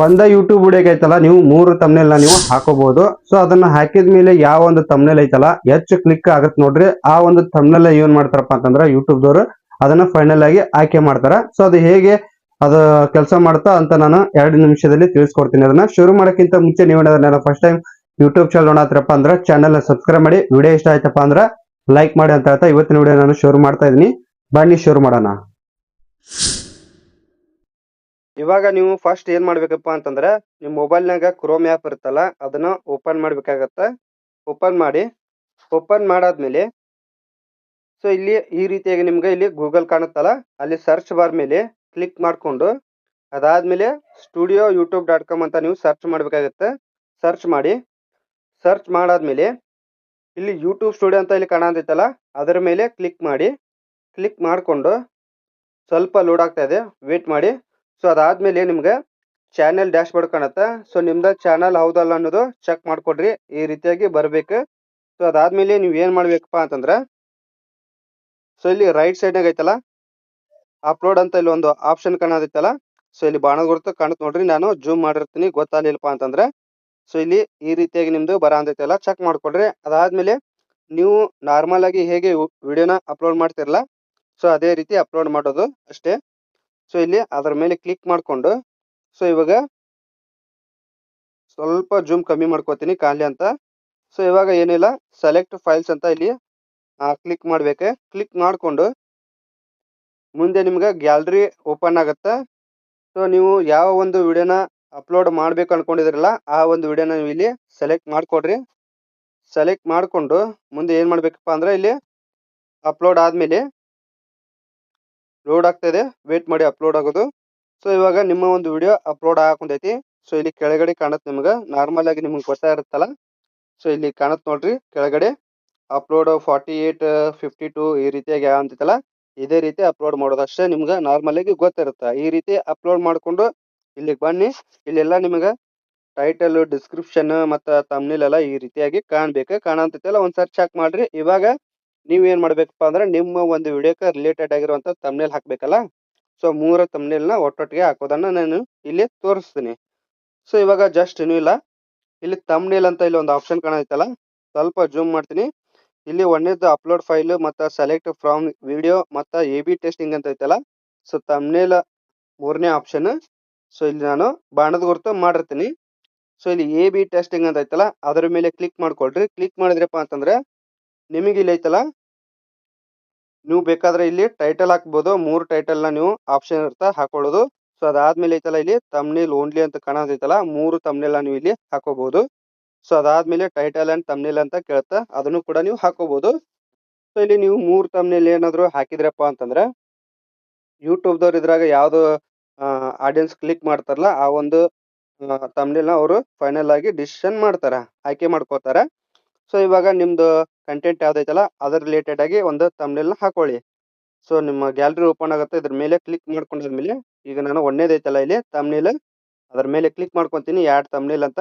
ಒಂದ ಯೂಟ್ಯೂಬ್ ವಿಡಿಯೋಗೆ ಐತಲ್ಲ ನೀವು 3 ತಮ್ನೇಲ್ ನೀವು ಹಾಕೋಬಹುದು. ಸೊ ಅದನ್ನ ಹಾಕಿದ ಮೇಲೆ ಯಾವ ಒಂದು ತಮ್ನೇಲ್ ಐತಲ್ಲ ಹೆಚ್ಚು ಕ್ಲಿಕ್ ಆಗತ್ ನೋಡ್ರಿ, ಆ ಒಂದು ತಮ್ನೇಲ್ ಏನ್ ಮಾಡ್ತಾರಪ್ಪ ಅಂತಂದ್ರ ಯೂಟ್ಯೂಬ್ ದವರು ಅದನ್ನ ಫೈನಲ್ ಆಗಿ ಆಯ್ಕೆ ಮಾಡ್ತಾರ. ಸೊ ಅದು ಹೇಗೆ ಅದು ಕೆಲಸ ಮಾಡ್ತಾ ಅಂತ ನಾನು 2 ನಿಮಿಷದಲ್ಲಿ ತಿಳಿಸ್ಕೊಡ್ತೀನಿ. ಅದನ್ನ ಶುರು ಮಾಡಕ್ಕಿಂತ ಮುಂಚೆ ನೀವು ನನ್ನ ಫಸ್ಟ್ ಟೈಮ್ ಯೂಟ್ಯೂಬ್ ಚಾನಲ್ ನೋಡತ್ರಪ್ಪ ಅಂದ್ರೆ ಚಾನಲ್ ಸಬ್ಸ್ಕ್ರೈಬ್ ಮಾಡಿ, ವಿಡಿಯೋ ಇಷ್ಟ ಆಯ್ತಪ್ಪ ಅಂದ್ರೆ ಲೈಕ್ ಮಾಡಿ ಅಂತ ಹೇಳ್ತಾ ಇವತ್ತಿನ ವಿಡಿಯೋ ನಾನು ಶುರು ಮಾಡ್ತಾ ಇದೀನಿ. ಬನ್ನಿ ಶುರು ಮಾಡೋಣ. ಇವಾಗ ನೀವು ಫಸ್ಟ್ ಏನ್ ಮಾಡ್ಬೇಕಪ್ಪ ಅಂತಂದ್ರೆ ನಿಮ್ ಮೊಬೈಲ್ನಾಗ ಕ್ರೋಮ್ ಆ್ಯಪ್ ಇರುತ್ತಲ್ಲ ಅದನ್ನ ಓಪನ್ ಮಾಡ್ಬೇಕಾಗತ್ತ. ಓಪನ್ ಮಾಡಾದ್ಮೇಲೆ ಸೊ ಇಲ್ಲಿ ಈ ರೀತಿಯಾಗಿ ನಿಮ್ಗೆ ಇಲ್ಲಿ ಗೂಗಲ್ ಕಾಣುತ್ತಲ್ಲ, ಅಲ್ಲಿ ಸರ್ಚ್ ಬಾರ್ ಮೇಲೆ ಕ್ಲಿಕ್ ಮಾಡ್ಕೊಂಡು ಅದಾದ್ಮೇಲೆ studio.youtube.com ಅಂತ ನೀವು ಸರ್ಚ್ ಮಾಡ್ಬೇಕಾಗತ್ತೆ. ಸರ್ಚ್ ಮಾಡಾದ್ಮೇಲೆ ಇಲ್ಲಿ ಯೂಟ್ಯೂಬ್ ಸ್ಟುಡಿಯೋ ಅಂತ ಇಲ್ಲಿ ಕಾಣತೈತಲ್ಲ ಅದರ ಮೇಲೆ ಕ್ಲಿಕ್ ಮಾಡ್ಕೊಂಡು ಸ್ವಲ್ಪ ಲೋಡ್ ಆಗ್ತಾ ಇದೆ, ವೇಟ್ ಮಾಡಿ. ಸೊ ಅದಾದ್ಮೇಲೆ ನಿಮ್ಗೆ ಚಾನೆಲ್ ಡ್ಯಾಶ್ ಬೋರ್ಡ್ ಕಾಣುತ್ತೆ. ಸೊ ನಿಮ್ದ ಚಾನಲ್ ಹೌದಲ್ಲ ಅನ್ನೋದು ಚೆಕ್ ಮಾಡ್ಕೊಡ್ರಿ, ಈ ರೀತಿಯಾಗಿ ಬರ್ಬೇಕು. ಸೊ ಅದಾದ್ಮೇಲೆ ನೀವು ಏನ್ ಮಾಡ್ಬೇಕಪ್ಪ ಅಂತಂದ್ರ ಸೊ ಇಲ್ಲಿ ರೈಟ್ ಸೈಡ್ನಾಗ ಐತಲ್ಲ ಅಪ್ಲೋಡ್ ಅಂತ ಇಲ್ಲಿ ಒಂದು ಆಪ್ಷನ್ ಕಾಣತೈತಲ್ಲ, ಸೊ ಇಲ್ಲಿ ಬಾಣ ಗುರುತು ಕಾಣುತ್ತೆ ನೋಡ್ರಿ, ನಾನು ಜೂಮ್ ಮಾಡಿರ್ತೀನಿ ಗೊತ್ತಾಗ್ಲಿಲ್ಲಪ್ಪ ಅಂತಂದ್ರೆ. ಸೊ ಇಲ್ಲಿ ಈ ರೀತಿಯಾಗಿ ನಿಮ್ದು ಬರ ಚೆಕ್ ಮಾಡ್ಕೊಡ್ರಿ. ಅದಾದ್ಮೇಲೆ ನೀವು ನಾರ್ಮಲ್ ಆಗಿ ಹೇಗೆ ವಿಡಿಯೋನ ಅಪ್ಲೋಡ್ ಮಾಡ್ತಿರಲ್ಲ ಸೊ ಅದೇ ರೀತಿ ಅಪ್ಲೋಡ್ ಮಾಡೋದು ಅಷ್ಟೇ. ಸೊ ಇಲ್ಲಿ ಅದರ ಮೇಲೆ ಕ್ಲಿಕ್ ಮಾಡ್ಕೊಂಡು ಸೊ ಇವಾಗ ಸ್ವಲ್ಪ ಜೂಮ್ ಕಮ್ಮಿ ಮಾಡ್ಕೋತೀನಿ ಕಾಣಲಿ ಅಂತ. ಸೊ ಇವಾಗ ಏನಿಲ್ಲ, ಸೆಲೆಕ್ಟ್ ಫೈಲ್ಸ್ ಅಂತ ಇಲ್ಲಿ ಕ್ಲಿಕ್ ಮಾಡ್ಬೇಕು. ಕ್ಲಿಕ್ ಮಾಡ್ಕೊಂಡು ಮುಂದೆ ನಿಮ್ಗೆ ಗ್ಯಾಲರಿ ಓಪನ್ ಆಗುತ್ತೆ. ಸೊ ನೀವು ಯಾವ ಒಂದು ವಿಡಿಯೋನ ಅಪ್ಲೋಡ್ ಮಾಡ್ಬೇಕು ಅನ್ಕೊಂಡಿದ್ರಲ್ಲ ಆ ಒಂದು ವಿಡಿಯೋನ ನೀವು ಇಲ್ಲಿ ಸೆಲೆಕ್ಟ್ ಮಾಡ್ಕೊಡ್ರಿ. ಸೆಲೆಕ್ಟ್ ಮಾಡ್ಕೊಂಡು ಮುಂದೆ ಏನ್ ಮಾಡ್ಬೇಕಪ್ಪ ಅಂದ್ರೆ ಇಲ್ಲಿ ಅಪ್ಲೋಡ್ ಆದ್ಮೇಲೆ ಲೋಡ್ ಆಗ್ತಾ ಇದೆ, ವೇಟ್ ಮಾಡಿ ಅಪ್ಲೋಡ್ ಆಗೋದು. ಸೊ ಇವಾಗ ನಿಮ್ಮ ಒಂದು ವಿಡಿಯೋ ಅಪ್ಲೋಡ್ ಹಾಕೊಂಡೈತಿ. ಸೊ ಇಲ್ಲಿ ಕೆಳಗಡೆ ಕಾಣುತ್ತೆ ನಿಮ್ಗೆ, ನಾರ್ಮಲ್ ಆಗಿ ನಿಮ್ಗೆ ಗೊತ್ತಾ ಇರುತ್ತಲ್ಲ, ಸೊ ಇಲ್ಲಿ ಕಾಣುತ್ತೆ ನೋಡ್ರಿ ಕೆಳಗಡೆ ಅಪ್ಲೋಡ್ 4852 ಈ ರೀತಿಯಾಗಿ ಅಂತೈತಲ್ಲ, ಇದೇ ರೀತಿ ಅಪ್ಲೋಡ್ ಮಾಡೋದು ಅಷ್ಟೇ. ನಿಮ್ಗೆ ನಾರ್ಮಲ್ ಆಗಿ ಗೊತ್ತಿರುತ್ತೆ. ಈ ರೀತಿ ಅಪ್ಲೋಡ್ ಮಾಡ್ಕೊಂಡು ಇಲ್ಲಿಗೆ ಬನ್ನಿ. ಇಲ್ಲೆಲ್ಲ ನಿಮ್ಗೆ ಟೈಟಲ್, ಡಿಸ್ಕ್ರಿಪ್ಷನ್ ಮತ್ತು ತಮ್ನೇಲ್ ಎಲ್ಲ ಈ ರೀತಿಯಾಗಿ ಕಾಣಂತೈತಲ್ಲ ಒಂದ್ಸರಿ ಚೆಕ್ ಮಾಡ್ರಿ. ಇವಾಗ ನೀವ್ ಏನ್ ಮಾಡ್ಬೇಕಪ್ಪ ಅಂದ್ರೆ ನಿಮ್ಮ ಒಂದು ವಿಡಿಯೋಕ್ಕೆ ರಿಲೇಟೆಡ್ ಆಗಿರುವಂತ ತಮ್ನೇಲ್ ಹಾಕ್ಬೇಕಲ್ಲ, ಸೊ 3 ತಮ್ನೇಲ್ನ ಒಟ್ಟೊಟ್ಟಿಗೆ ಹಾಕೋದನ್ನ ನಾನು ಇಲ್ಲಿ ತೋರಿಸ್ತೀನಿ. ಸೊ ಇವಾಗ ಜಸ್ಟ್ ಏನೂ ಇಲ್ಲ, ಇಲ್ಲಿ ತಮ್ನೇಲ್ ಅಂತ ಇಲ್ಲಿ ಒಂದು ಆಪ್ಷನ್ ಕಾಣೈತಲ್ಲ, ಸ್ವಲ್ಪ ಜೂಮ್ ಮಾಡ್ತೀನಿ. ಇಲ್ಲಿ ಒಂದೇದು ಅಪ್ಲೋಡ್ ಫೈಲ್ ಮತ್ತು ಸೆಲೆಕ್ಟ್ ಫ್ರಮ್ ವಿಡಿಯೋ ಮತ್ತು AB ಟೆಸ್ಟಿಂಗ್ ಅಂತ ಐತಲ್ಲ, ಸೊ ತಮ್ನೇಲ್ 3ನೇ ಆಪ್ಷನ್. ಸೊ ಇಲ್ಲಿ ನಾನು ಬಾಣದ ಗುರುತು ಮಾಡಿರ್ತೀನಿ. ಸೊ ಇಲ್ಲಿ AB ಟೆಸ್ಟಿಂಗ್ ಅಂತ ಐತಲ್ಲ ಅದರ ಮೇಲೆ ಕ್ಲಿಕ್ ಮಾಡ್ಕೊಳ್ರಿ. ಕ್ಲಿಕ್ ಮಾಡಿದ್ರಪ್ಪ ಅಂತಂದ್ರೆ ನಿಮಗೆ ಇಲ್ಲಿ ಐತಲ್ಲ, ನೀವು ಬೇಕಾದ್ರೆ ಇಲ್ಲಿ ಟೈಟಲ್ ಹಾಕ್ಬೋದು. 3 ಟೈಟಲ್ನ ನೀವು ಆಪ್ಷನ್ ಇರ್ತಾ ಹಾಕೊಳ್ಳೋದು. ಸೊ ಅದಾದ್ಮೇಲೆ ಐತಲ್ಲ ಇಲ್ಲಿ ತಮ್ನೇಲ್ ಓನ್ಲಿ ಅಂತ ಕಾಣತೈತಲ್ಲ, 3 ತಮ್ನೇಲ್ನ ನೀವು ಇಲ್ಲಿ ಹಾಕೋಬಹುದು. ಸೊ ಅದಾದ್ಮೇಲೆ ಟೈಟಲ್ ಅಂಡ್ ತಮ್ನೇಲ್ ಅಂತ ಕೇಳುತ್ತಾ ಅದನ್ನು ಕೂಡ ನೀವು ಹಾಕೋಬಹುದು. ಸೊ ಇಲ್ಲಿ ನೀವು 3 ತಮ್ನೇಲ್ ಏನಾದ್ರು ಹಾಕಿದ್ರಪ್ಪ ಅಂತಂದ್ರೆ ಯೂಟ್ಯೂಬ್ ದವ್ರು ಇದ್ರಾಗ ಯಾವ್ದು ಆಡಿಯನ್ಸ್ ಕ್ಲಿಕ್ ಮಾಡ್ತಾರಲ್ಲ ಆ ಒಂದು ತಮ್ನೇಲ್ನ ಅವರು ಫೈನಲ್ ಆಗಿ ಡಿಸಿಷನ್ ಮಾಡ್ತಾರ, ಆಯ್ಕೆ ಮಾಡ್ಕೋತಾರ. ಸೊ ಇವಾಗ ನಿಮ್ದು ಕಂಟೆಂಟ್ ಯಾವ್ದೈತಲ್ಲ ಅದ್ರ ರಿಲೇಟೆಡ್ ಆಗಿ ಒಂದು ತಮ್ನೇಲ್ನ ಹಾಕೊಳ್ಳಿ. ಸೊ ನಿಮ್ಮ ಗ್ಯಾಲರಿ ಓಪನ್ ಆಗುತ್ತೆ, ಇದ್ರ ಮೇಲೆ ಕ್ಲಿಕ್ ಮಾಡ್ಕೊಂಡಾದ್ಮೇಲೆ ಈಗ ನಾನು ಒಂದೇದೈತಲ್ಲ ಇಲ್ಲಿ ತಮ್ನೇಲ್ ಅದ್ರ ಮೇಲೆ ಕ್ಲಿಕ್ ಮಾಡ್ಕೊಂತೀನಿ, ಆಡ್ ತಮ್ನೇಲ್ ಅಂತ.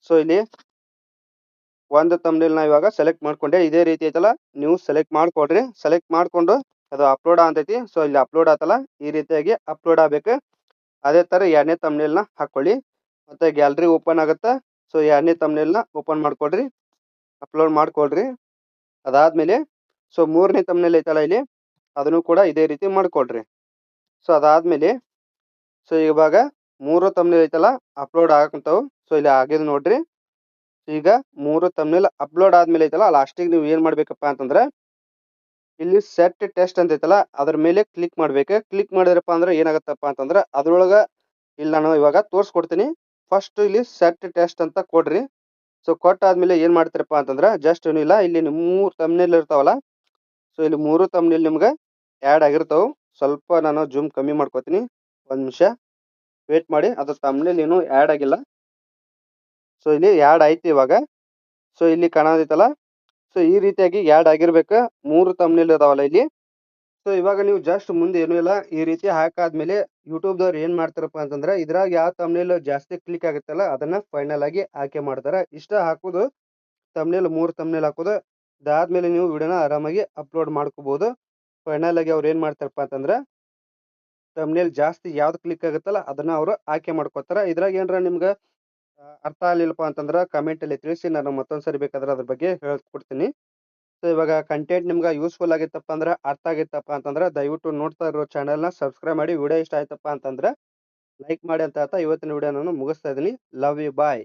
ಸೊ ಇಲ್ಲಿ ಒಂದು ತಮ್ನೇಲ್ನ ಇವಾಗ ಸೆಲೆಕ್ಟ್ ಮಾಡ್ಕೊಂಡೆ. ಇದೇ ರೀತಿ ಐತಲ್ಲ ನೀವು ಸೆಲೆಕ್ಟ್ ಮಾಡ್ಕೊಡ್ರಿ. ಸೆಲೆಕ್ಟ್ ಮಾಡ್ಕೊಂಡು ಅದು ಅಪ್ಲೋಡ್ ಅಂತೈತಿ. ಸೊ ಇಲ್ಲಿ ಅಪ್ಲೋಡ್ ಆತಲ್ಲ ಈ ರೀತಿಯಾಗಿ ಅಪ್ಲೋಡ್ ಆಗ್ಬೇಕು. ಅದೇ ತರ 2ನೇ ತಮ್ನೇಲ್ನ ಹಾಕೊಳ್ಳಿ, ಮತ್ತೆ ಗ್ಯಾಲರಿ ಓಪನ್ ಆಗುತ್ತೆ. ಸೊ 2ನೇ ತಮ್ನೇಲ್ನ ಓಪನ್ ಮಾಡ್ಕೊಡ್ರಿ, ಅಪ್ಲೋಡ್ ಮಾಡ್ಕೊಡ್ರಿ. ಅದಾದ್ಮೇಲೆ ಸೊ 3ನೇ ತಮ್ನೇಲ್ ಐತಲ್ಲ ಇಲ್ಲಿ ಅದನ್ನು ಕೂಡ ಇದೇ ರೀತಿ ಮಾಡ್ಕೊಡ್ರಿ. ಸೊ ಅದಾದ್ಮೇಲೆ ಸೊ ಇವಾಗ 3 ತಮ್ನೇಲ್ ಐತಲ್ಲ ಅಪ್ಲೋಡ್ ಆಗಕ್ಕಂತಾವು. ಸೊ ಇಲ್ಲಿ ಆಗಿದ್ ನೋಡ್ರಿ. ಈಗ 3 ತಮ್ನೇಲ್ ಅಪ್ಲೋಡ್ ಆದ್ಮೇಲೆ ಐತಲ್ಲ ಲಾಸ್ಟಿಗೆ ನೀವು ಏನ್ ಮಾಡ್ಬೇಕಪ್ಪ ಅಂತಂದ್ರೆ ಇಲ್ಲಿ ಸೆಟ್ ಟೆಸ್ಟ್ ಅಂತ ಐತಲ್ಲ ಅದ್ರ ಮೇಲೆ ಕ್ಲಿಕ್ ಮಾಡ್ಬೇಕು. ಕ್ಲಿಕ್ ಮಾಡಿದ್ರಪ್ಪ ಅಂದ್ರೆ ಏನಾಗತ್ತಪ್ಪ ಅಂತಂದ್ರೆ ಅದ್ರೊಳಗ ಇಲ್ಲಿ ನಾನು ಇವಾಗ ತೋರಿಸ್ಕೊಡ್ತೀನಿ. ಫಸ್ಟ್ ಇಲ್ಲಿ ಸೆಟ್ ಟೆಸ್ಟ್ ಅಂತ ಕೊಡ್ರಿ. ಸೊ ಕೊಟ್ಟಾದ್ಮೇಲೆ ಏನ್ ಮಾಡ್ತೀರಪ್ಪ ಅಂತಂದ್ರೆ ಜಸ್ಟ್ ಏನೂ ಇಲ್ಲ, ಇಲ್ಲಿ 3 ತಮ್ನೇಲ್ ಇರ್ತಾವಲ್ಲ, ಸೊ ಇಲ್ಲಿ 3 ತಮ್ನೇಲ್ ನಿಮ್ಗೆ ಆ್ಯಡ್ ಆಗಿರ್ತಾವ. ಸ್ವಲ್ಪ ನಾನು ಜೂಮ್ ಕಮ್ಮಿ ಮಾಡ್ಕೋತೀನಿ, 1 ನಿಮಿಷ ವೇಟ್ ಮಾಡಿ. ಅದು ತಮ್ನೇಲ್ ಏನು ಆ್ಯಡ್ ಆಗಿಲ್ಲ. ಸೊ ಇಲ್ಲಿ ಆ್ಯಡ್ ಆಯ್ತು ಇವಾಗ. ಸೊ ಇಲ್ಲಿ ಕಾಣತೈತಲ್ಲ, ಸೊ ಈ ರೀತಿಯಾಗಿ ಆ್ಯಡ್ ಆಗಿರ್ಬೇಕು. 3 ತಮ್ನೇಲ್ ಇದಾವಲ್ಲ ಇಲ್ಲಿ. ಸೊ ಇವಾಗ ನೀವು ಜಸ್ಟ್ ಮುಂದೆ ಏನೂ ಇಲ್ಲ, ಈ ರೀತಿ ಹಾಕಾದ್ಮೇಲೆ ಯೂಟ್ಯೂಬ್ ದವ್ರು ಏನ್ ಮಾಡ್ತಾರಪ್ಪ ಅಂತಂದ್ರೆ ಇದ್ರಾಗ ಯಾವ ತಮ್ನೇಲ್ ಜಾಸ್ತಿ ಕ್ಲಿಕ್ ಆಗುತ್ತಲ್ಲ ಅದನ್ನ ಫೈನಲ್ ಆಗಿ ಆಯ್ಕೆ ಮಾಡ್ತಾರೆ. ಇಷ್ಟ ಹಾಕೋದು ತಮ್ನೇಲ್, 3 ತಮ್ನೇಲ್ ಹಾಕೋದು. ಅದಾದ್ಮೇಲೆ ನೀವು ವಿಡಿಯೋನ ಆರಾಮಾಗಿ ಅಪ್ಲೋಡ್ ಮಾಡ್ಕೋಬಹುದು. ಫೈನಲ್ ಆಗಿ ಅವ್ರು ಏನ್ ಮಾಡ್ತಾರಪ್ಪ ಅಂತಂದ್ರೆ ಥಂಬ್ನೇಲ್ ಜಾಸ್ತಿ ಯಾವ್ದು ಕ್ಲಿಕ್ ಆಗುತ್ತಲ್ಲ ಅದನ್ನ ಅವರು ಆಯ್ಕೆ ಮಾಡ್ಕೋತಾರ. ಇದ್ರಾಗ ಏನ್ರ ನಿಮ್ಗೆ ಅರ್ಥ ಆಗ್ಲಿಲ್ಲಪ್ಪ ಅಂತಂದ್ರೆ ಕಮೆಂಟಲ್ಲಿ ತಿಳಿಸಿ, ನಾನು ಮತ್ತೊಂದು ಸರಿ ಬೇಕಾದ್ರೆ ಅದ್ರ ಬಗ್ಗೆ ಹೇಳ್ಕೊಡ್ತೀನಿ. ಸೊ ಇವಾಗ ಕಂಟೆಂಟ್ ನಿಮ್ಗೆ ಯೂಸ್ಫುಲ್ ಆಗಿತ್ತಪ್ಪ ಅಂದ್ರೆ, ಅರ್ಥ ಆಗಿತ್ತಪ್ಪ ಅಂತಂದ್ರೆ ದಯವಿಟ್ಟು ನೋಡ್ತಾ ಇರೋ ಚಾನಲ್ನ ಸಬ್ಸ್ಕ್ರೈಬ್ ಮಾಡಿ. ವಿಡಿಯೋ ಇಷ್ಟ ಆಯ್ತಪ್ಪ ಅಂತಂದ್ರೆ ಲೈಕ್ ಮಾಡಿ ಅಂತ ಹೇಳ್ತಾ ಇವತ್ತಿನ ವಿಡಿಯೋ ನಾನು ಮುಗಿಸ್ತಾ ಇದ್ದೀನಿ. Love you, bye.